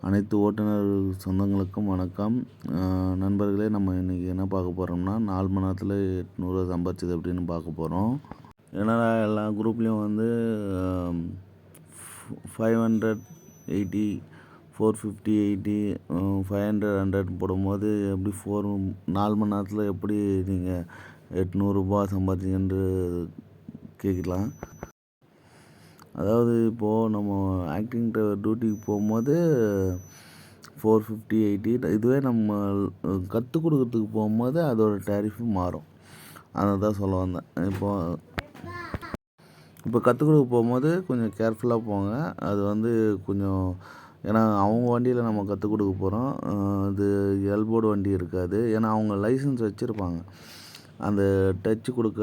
அனைத்து ஓட்டுநர் சொந்தங்களுக்கும் வணக்கம். நண்பர்களே, நம்ம இன்றைக்கி என்ன பார்க்க போகிறோம்னா 4 மணி நேரத்தில் 800 சம்பாதிச்சது எப்படின்னு பார்க்க போகிறோம். ஏன்னா எல்லா குரூப்லேயும் வந்து 580, 450, 80, 500, 100 போடும்போது எப்படி 4 மணி நேரத்தில் எப்படி நீங்கள் 800 ரூபா சம்பாதிச்சிங்கன்று கேட்கலாம். அதாவது இப்போது நம்ம ஆக்டிங் டியூட்டிக்கு போகும்போது 450, 80, இதுவே நம்ம கற்றுக் கொடுக்கறதுக்கு போகும்போது அதோட டேரிஃபு மாறும். அதை தான் சொல்ல வந்தேன். இப்போ கற்றுக் கொடுக்க போகும்போது கொஞ்சம் கேர்ஃபுல்லாக போங்க. அது வந்து கொஞ்சம் ஏன்னா அவங்க வண்டியில் நம்ம கற்றுக் கொடுக்க போகிறோம். இது எல்போர்டு வண்டி இருக்காது. ஏன்னா அவங்க லைசன்ஸ் வச்சுருப்பாங்க. அந்த டச்சு கொடுக்க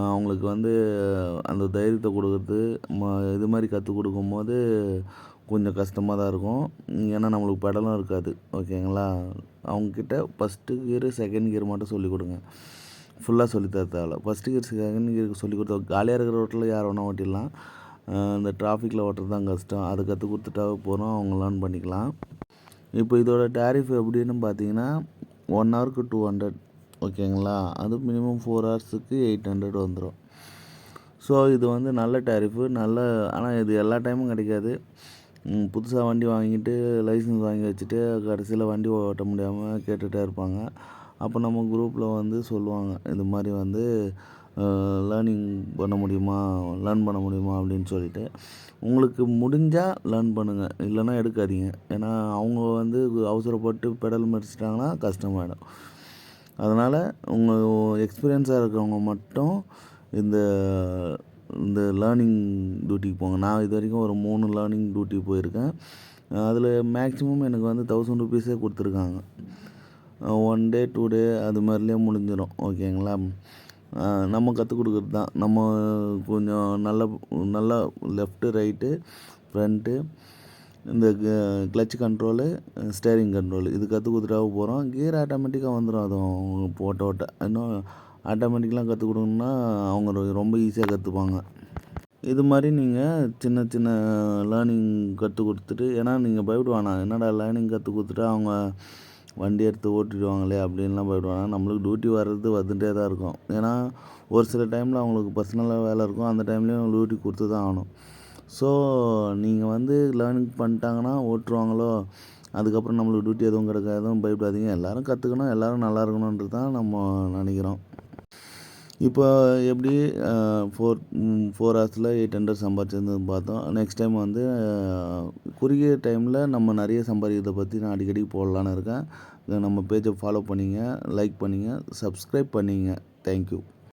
அவங்களுக்கு வந்து அந்த தைரியத்தை கொடுக்குறது இது மாதிரி கற்றுக் கொடுக்கும்போது கொஞ்சம் கஷ்டமாக தான் இருக்கும். ஏன்னா நம்மளுக்கு பெடலும் இருக்காது. ஓகேங்களா? அவங்கக்கிட்ட ஃபஸ்ட்டு கியரு, செகண்ட் கியர் மட்டும் சொல்லிக் கொடுங்க. ஃபுல்லாக சொல்லித்தர தேவையில்ல. ஃபஸ்ட்டு கியர், செகண்ட் கியருக்கு சொல்லிக் கொடுத்தா காலியாக இருக்கிற ரோட்டில் யார் வேணால் ஓட்டிடலாம். இந்த டிராஃபிக்கில் ஓட்டுறது தான் கஷ்டம். அது கற்றுக் கொடுத்துட்டாவே போகிறோம், அவங்க லேர்ன் பண்ணிக்கலாம். இப்போ இதோட டேரிஃப் எப்படின்னு பார்த்தீங்கன்னா 1 ஹவருக்கு 200. ஓகேங்களா? அது மினிமம் 4 ஹவர்ஸுக்கு 800 வந்துடும். ஸோ இது வந்து நல்ல டேரிஃபு. ஆனால் இது எல்லா டைமும் கிடைக்காது. புதுசாக வண்டி வாங்கிட்டு லைசன்ஸ் வாங்கி வச்சுட்டு கடைசியில் வண்டி ஓட்ட முடியாமல் கேட்டுகிட்டே இருப்பாங்க. அப்போ நம்ம குரூப்பில் வந்து சொல்லுவாங்க, இது மாதிரி வந்து லேர்ன் பண்ண முடியுமா அப்படின்னு சொல்லிட்டு. உங்களுக்கு முடிஞ்சால் லேர்ன் பண்ணுங்கள், இல்லைன்னா எடுக்காதீங்க. ஏன்னா அவங்க வந்து அவசரப்பட்டு பெடல் மடிச்சிட்டாங்கன்னா கஷ்டமாயிடும். அதனால் உங்கள் எக்ஸ்பீரியன்ஸாக இருக்கிறவங்க மட்டும் இந்த லேர்னிங் டியூட்டிக்கு போங்க. நான் இது வரைக்கும் ஒரு 3 லேர்னிங் டியூட்டி போயிருக்கேன். அதில் மேக்ஸிமம் எனக்கு வந்து 1000 ருபீஸே கொடுத்துருக்காங்க. 1 டே 2 டே அது மாதிரிலே முடிஞ்சிடும். ஓகேங்களா? நம்ம கற்றுக் கொடுக்குறது தான். நம்ம கொஞ்சம் நல்லா லெஃப்ட்டு, ரைட்டு, ஃப்ரண்ட்டு, இந்த கிளச் கண்ட்ரோலு, ஸ்டேரிங் கண்ட்ரோலு இது கற்றுக் கொடுத்துட்டாவே போகிறோம். கியர் ஆட்டோமேட்டிக்காக வந்துடும். அதுவும் ஓட்ட இன்னும் ஆட்டோமேட்டிக்கெலாம் கற்றுக் கொடுக்கணுன்னா அவங்க ரொம்ப ஈஸியாக கற்றுப்பாங்க. இது மாதிரி நீங்கள் சின்ன லேர்னிங் கற்றுக் கொடுத்துட்டு, ஏன்னா நீங்கள் பயப்படுவானா, என்னடா லேர்னிங் கற்றுக் கொடுத்துட்டு அவங்க வண்டி எடுத்து ஓட்டிடுவாங்களே அப்படின்லாம் பயப்படுவாங்க. நம்மளுக்கு டியூட்டி வந்துகிட்டே தான் இருக்கும். ஏன்னா ஒரு சில டைமில் அவங்களுக்கு பர்சனலாக வேலை இருக்கும். அந்த டைம்லேயும் டியூட்டி கொடுத்து தான் ஆகணும். ஸோ நீங்கள் வந்து லேர்னிங் பண்ணிட்டாங்கன்னா ஓட்டுருவாங்களோ, அதுக்கப்புறம் நம்மளுக்கு டியூட்டி எதுவும் கிடைக்காதும் பயப்படாதீங்க. எல்லோரும் கற்றுக்கணும், எல்லோரும் நல்லா இருக்கணுன்றது தான் நம்ம நினைக்கிறோம். இப்போ எப்படி 4 ஹவர்ஸில் 800 சம்பாதிச்சதுன்னு பார்த்தோம். நெக்ஸ்ட் டைம் வந்து குறுகிய டைமில் நம்ம நிறைய சம்பாதிக்கிறத பற்றி நான் அடிக்கடி போடலான்னு இருக்கேன். நம்ம பேஜை ஃபாலோ பண்ணிங்க, லைக் பண்ணிங்க, சப்ஸ்கிரைப் பண்ணிங்க. தேங்க்யூ.